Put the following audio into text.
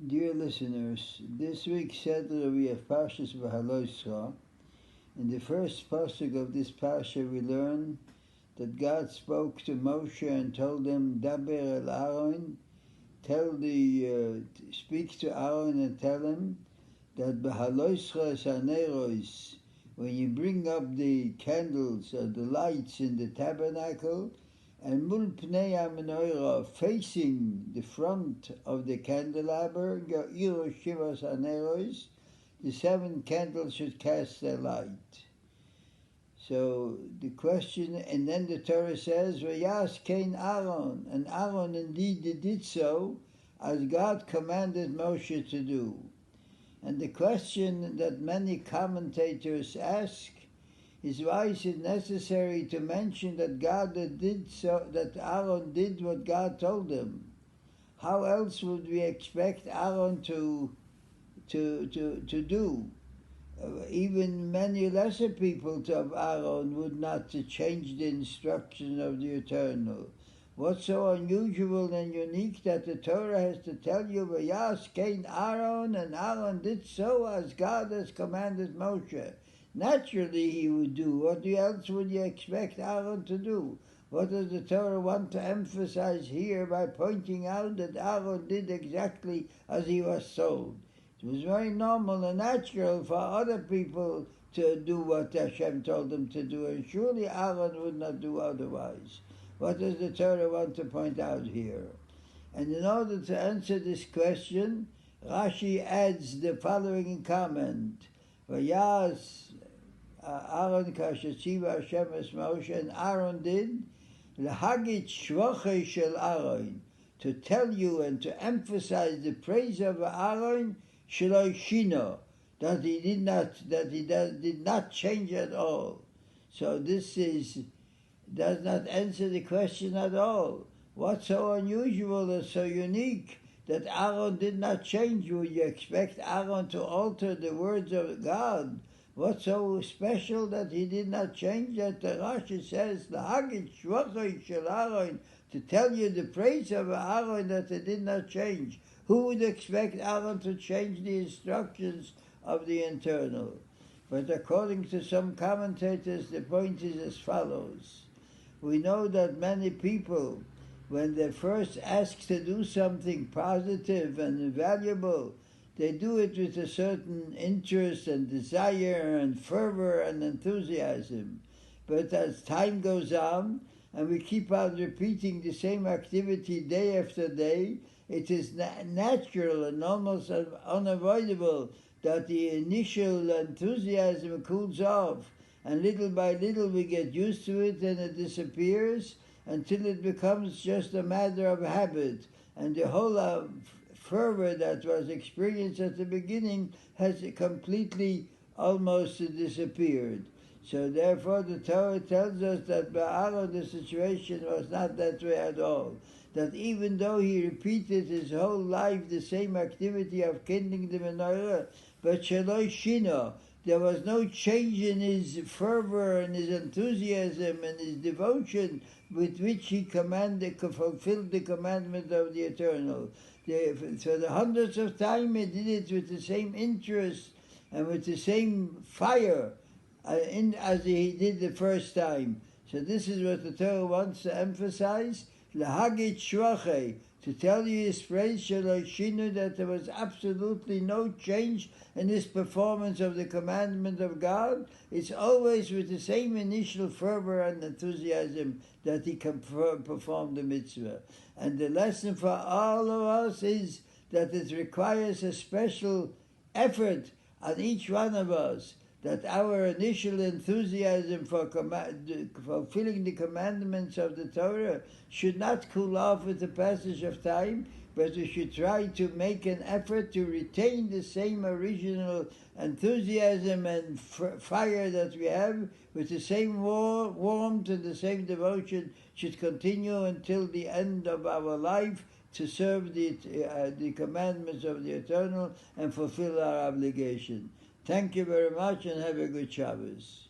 Dear listeners, this week's Seder we have Parshas V'Haloscha. In the first pasuk of this parsha we learn that God spoke to Moshe and told him, Daber el Aaron, speak to Aaron and tell him that V'Haloscha Saneros, when you bring up the candles or the lights in the tabernacle, and mul pnei menorah, facing the front of the candelabra, Ga'iro Shivas Aneros, the 7 candles should cast their light. So the question, and then the Torah says, Vayas Kain Aaron, and Aaron indeed did so, as God commanded Moshe to do. And the question that many commentators ask is, why is it necessary to mention that that Aaron did what God told him? How else would we expect Aaron to do? Even many lesser people of Aaron would not change the instruction of the Eternal. What's so unusual and unique that the Torah has to tell you, Vayas Kain Aaron, and Aaron did so as God has commanded Moshe? Naturally he would do. What else would you expect Aaron to do? What does the Torah want to emphasize here by pointing out that Aaron did exactly as he was told? It was very normal and natural for other people to do what Hashem told them to do, and surely Aaron would not do otherwise. What does the Torah want to point out here? And in order to answer this question, Rashi adds the following comment. Vayas Aaron kashetziva Hashem es Moshe, and Aaron did lahagit shvachei shel Aaron, to tell you and to emphasize the praise of Aaron shelo shino, that he did not change at all. So this does not answer the question at all. What's so unusual and so unique that Aaron did not change? Would you expect Aaron to alter the words of God? What's so special that he did not change? That the Rashi says, "Lahagit shvachei shel Aaron," to tell you the praise of Aaron, that it did not change. Who would expect Aaron to change the instructions of the Eternal? But according to some commentators, the point is as follows. We know that many people, when they're first asked to do something positive and valuable, they do it with a certain interest and desire and fervor and enthusiasm. But as time goes on, and we keep on repeating the same activity day after day, it is natural and almost unavoidable that the initial enthusiasm cools off, and little by little we get used to it and it disappears until it becomes just a matter of habit, and the whole fervor that was experienced at the beginning has completely almost disappeared. So therefore the Torah tells us that by Aaron the situation was not that way at all. That even though he repeated his whole life the same activity of kindling the menorah, but shelo shino, there was no change in his fervor and his enthusiasm and his devotion with which he fulfilled the commandment of the Eternal. For the hundreds of times he did it with the same interest and with the same fire as he did the first time. So this is what the Torah wants to emphasize. Lahagit shvachei, to tell you his praise, shelo shinu, that there was absolutely no change in his performance of the commandment of God. It's always with the same initial fervor and enthusiasm that he can perform the mitzvah. And the lesson for all of us is that it requires a special effort on each one of us, that our initial enthusiasm for fulfilling the commandments of the Torah should not cool off with the passage of time, but we should try to make an effort to retain the same original enthusiasm and fire that we have, with the same warmth and the same devotion, should continue until the end of our life, to serve the commandments of the Eternal and fulfill our obligation. Thank you very much and have a good Shabbos.